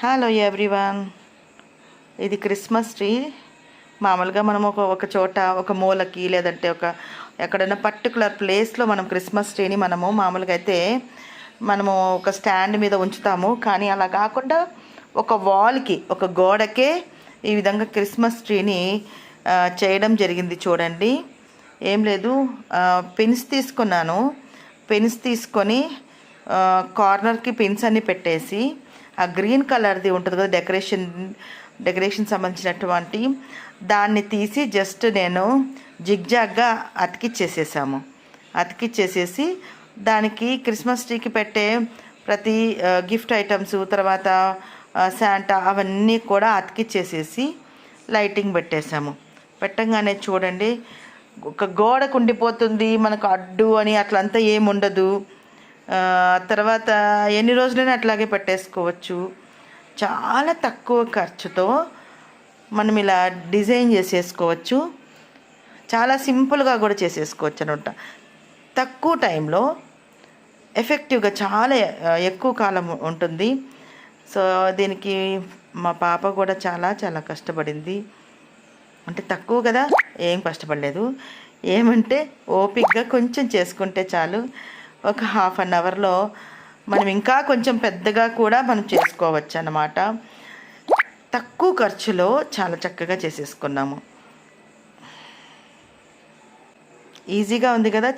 Hello everyone, ఇది Christmas tree. మామూలుగా మనం ఒక చోట ఒక మూలకి లేదంటే ఎక్కడైనా పర్టికులర్ ప్లేస్లో మనం క్రిస్మస్ ట్రీని మామూలుగా అయితే ఒక స్టాండ్ మీద ఉంచుతాము. కానీ అలా కాకుండా ఒక వాల్కి, ఒక గోడకే ఈ విధంగా క్రిస్మస్ ట్రీని చేయడం జరిగింది. చూడండి, ఏం లేదు, పెన్స్ తీసుకున్నాను. పెన్స్ తీసుకొని కార్నర్కి పెన్స్ అన్నీ పెట్టేసి ఆ గ్రీన్ కలర్ది ఉంటుంది కదా, డెకరేషన్ సంబంధించినటువంటి దాన్ని తీసి జస్ట్ నేను జిగ్జాగ్గా అతికిచ్చేసేసి దానికి క్రిస్మస్ ట్రీకి పెట్టే ప్రతి గిఫ్ట్ ఐటమ్స్, తర్వాత శాంటా అవన్నీ కూడా అతికిచ్చేసేసి లైటింగ్ పెట్టంగానే చూడండి, ఒక గోడకు ఉండిపోతుంది, మనకు అడ్డు అని అట్లంతా ఏముండదు. తర్వాత ఎన్ని రోజులైనా అట్లాగే పెట్టేసుకోవచ్చు. చాలా తక్కువ ఖర్చుతో మనం ఇలా డిజైన్ చేసేసుకోవచ్చు. చాలా సింపుల్గా కూడా చేసేసుకోవచ్చు అనమాట. తక్కువ టైంలో ఎఫెక్టివ్గా చాలా ఎక్కువ కాలం ఉంటుంది. సో దీనికి మా పాప కూడా చాలా చాలా కష్టపడింది. అంటే తక్కువ కదా, ఏం కష్టపడలేదు. ఏమంటే ఓపిక్గా కొంచెం చేసుకుంటే చాలు, ఒక హాఫ్ అన్ అవర్లో మనం ఇంకా కొంచెం పెద్దగా కూడా మనం చేసుకోవచ్చు అన్నమాట. తక్కువ ఖర్చులో చాలా చక్కగా చేసేసుకున్నాము. ఈజీగా ఉంది కదా,